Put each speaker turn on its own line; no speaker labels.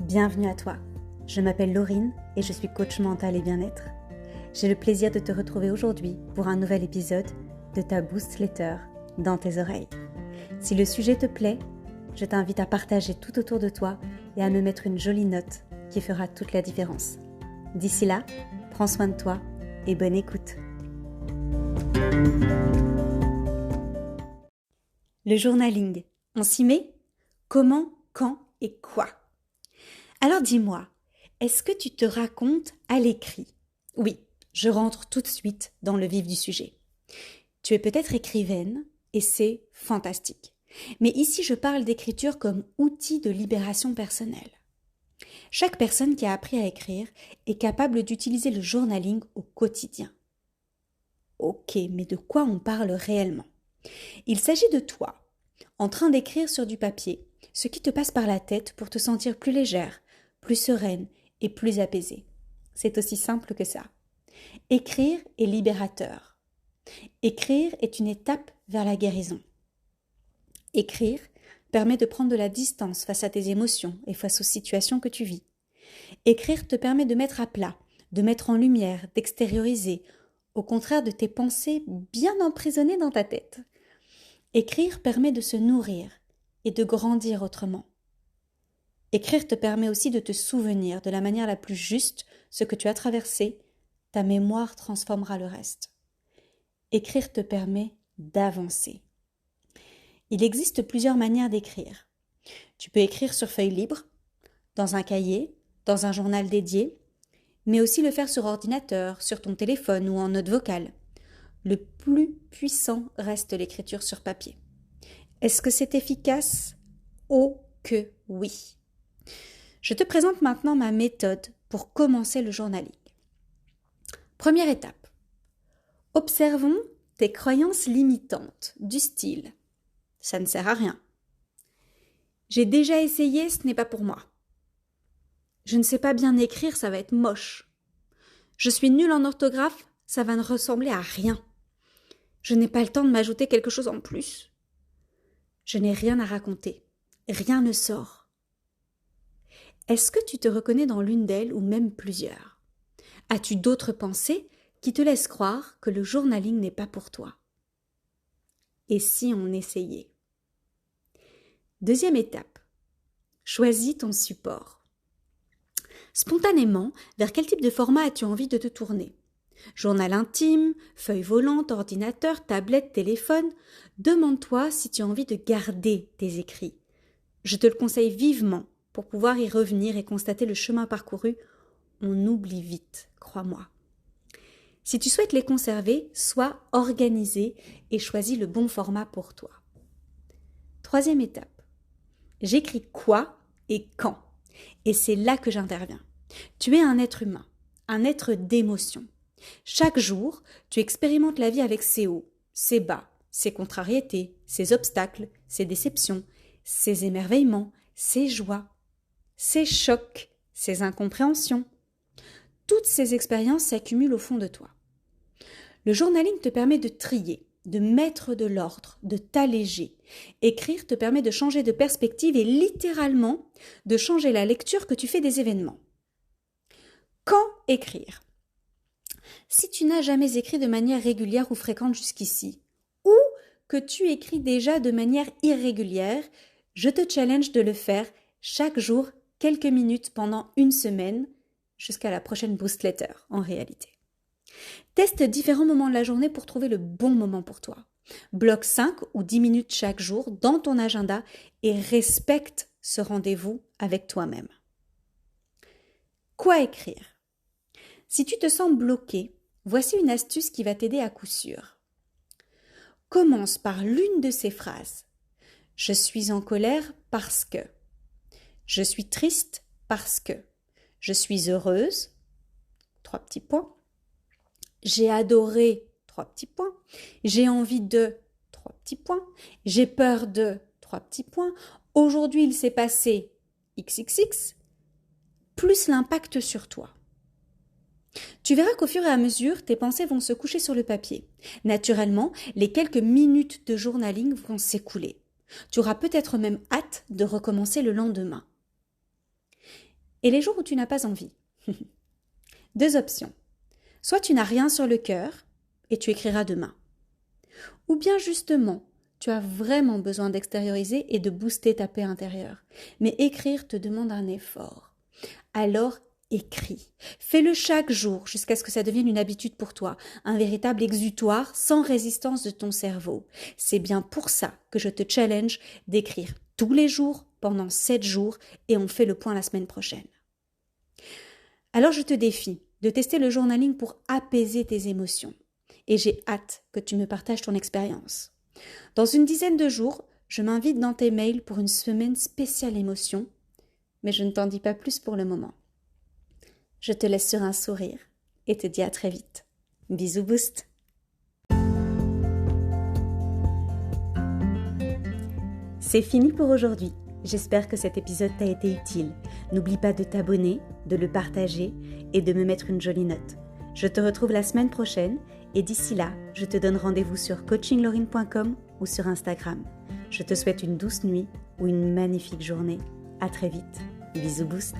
Bienvenue à toi, je m'appelle Laurine et je suis coach mental et bien-être. J'ai le plaisir de te retrouver aujourd'hui pour un nouvel épisode de ta Boost Letter dans tes oreilles. Si le sujet te plaît, je t'invite à partager tout autour de toi et à me mettre une jolie note qui fera toute la différence. D'ici là, prends soin de toi et bonne écoute. Le journaling, on s'y met ? Comment, quand et quoi ? Alors dis-moi, est-ce que tu te racontes à l'écrit ? Oui, je rentre tout de suite dans le vif du sujet. Tu es peut-être écrivaine et c'est fantastique. Mais ici, je parle d'écriture comme outil de libération personnelle. Chaque personne qui a appris à écrire est capable d'utiliser le journaling au quotidien. Ok, mais de quoi on parle réellement ? Il s'agit de toi, en train d'écrire sur du papier, ce qui te passe par la tête pour te sentir plus légère, plus sereine et plus apaisée. C'est aussi simple que ça. Écrire est libérateur. Écrire est une étape vers la guérison. Écrire permet de prendre de la distance face à tes émotions et face aux situations que tu vis. Écrire te permet de mettre à plat, de mettre en lumière, d'extérioriser, au contraire de tes pensées bien emprisonnées dans ta tête. Écrire permet de se nourrir et de grandir autrement. Écrire te permet aussi de te souvenir de la manière la plus juste ce que tu as traversé, ta mémoire transformera le reste. Écrire te permet d'avancer. Il existe plusieurs manières d'écrire. Tu peux écrire sur feuille libre, dans un cahier, dans un journal dédié, mais aussi le faire sur ordinateur, sur ton téléphone ou en note vocale. Le plus puissant reste l'écriture sur papier. Est-ce que c'est efficace ? Oh que oui! Je te présente maintenant ma méthode pour commencer le journaling. Première étape. Observons tes croyances limitantes, du style « ça ne sert à rien »,« j'ai déjà essayé, ce n'est pas pour moi »,« je ne sais pas bien écrire, ça va être moche »,« je suis nulle en orthographe, ça va ne ressembler à rien », « je n'ai pas le temps de m'ajouter quelque chose en plus », « je n'ai rien à raconter, rien ne sort ». Est-ce que tu te reconnais dans l'une d'elles ou même plusieurs ? As-tu d'autres pensées qui te laissent croire que le journaling n'est pas pour toi ? Et si on essayait ? Deuxième étape. Choisis ton support. Spontanément, vers quel type de format as-tu envie de te tourner ? Journal intime, feuille volante, ordinateur, tablette, téléphone. Demande-toi si tu as envie de garder tes écrits. Je te le conseille vivement. Pour pouvoir y revenir et constater le chemin parcouru, on oublie vite, crois-moi. Si tu souhaites les conserver, sois organisé et choisis le bon format pour toi. Troisième étape. J'écris quoi et quand ? Et c'est là que j'interviens. Tu es un être humain, un être d'émotion. Chaque jour, tu expérimentes la vie avec ses hauts, ses bas, ses contrariétés, ses obstacles, ses déceptions, ses émerveillements, ses joies, ses chocs, ses incompréhensions. Toutes ces expériences s'accumulent au fond de toi. Le journaling te permet de trier, de mettre de l'ordre, de t'alléger. Écrire te permet de changer de perspective et littéralement de changer la lecture que tu fais des événements. Quand écrire ? Si tu n'as jamais écrit de manière régulière ou fréquente jusqu'ici, ou que tu écris déjà de manière irrégulière, je te challenge de le faire chaque jour, quelques minutes pendant une semaine, jusqu'à la prochaine Boost Letter, en réalité. Teste différents moments de la journée pour trouver le bon moment pour toi. Bloque 5 ou 10 minutes chaque jour dans ton agenda et respecte ce rendez-vous avec toi-même. Quoi écrire ? Si tu te sens bloqué, voici une astuce qui va t'aider à coup sûr. Commence par l'une de ces phrases. Je suis en colère parce que. Je suis triste parce que. Je suis heureuse. 3 petits points. J'ai adoré. 3 petits points. J'ai envie de. 3 petits points. J'ai peur de. 3 petits points. Aujourd'hui, il s'est passé XXX. Plus l'impact sur toi. Tu verras qu'au fur et à mesure, tes pensées vont se coucher sur le papier. Naturellement, les quelques minutes de journaling vont s'écouler. Tu auras peut-être même hâte de recommencer le lendemain. et les jours où tu n'as pas envie. Deux options. Soit tu n'as rien sur le cœur et tu écriras demain. Ou bien justement, tu as vraiment besoin d'extérioriser et de booster ta paix intérieure. Mais écrire te demande un effort. Alors, écris. Fais-le chaque jour jusqu'à ce que ça devienne une habitude pour toi, un véritable exutoire sans résistance de ton cerveau. C'est bien pour ça que je te challenge d'écrire tous les jours pendant 7 jours et on fait le point la semaine prochaine. Alors je te défie de tester le journaling pour apaiser tes émotions. Et j'ai hâte que tu me partages ton expérience. Dans une dizaine de jours, je m'invite dans tes mails pour une semaine spéciale émotion, mais je ne t'en dis pas plus pour le moment. Je te laisse sur un sourire et te dis à très vite. Bisous Boost! C'est fini pour aujourd'hui. J'espère que cet épisode t'a été utile. N'oublie pas de t'abonner, de le partager et de me mettre une jolie note. Je te retrouve la semaine prochaine et d'ici là, je te donne rendez-vous sur coachinglorine.com ou sur Instagram. Je te souhaite une douce nuit ou une magnifique journée. À très vite. Bisous Boost!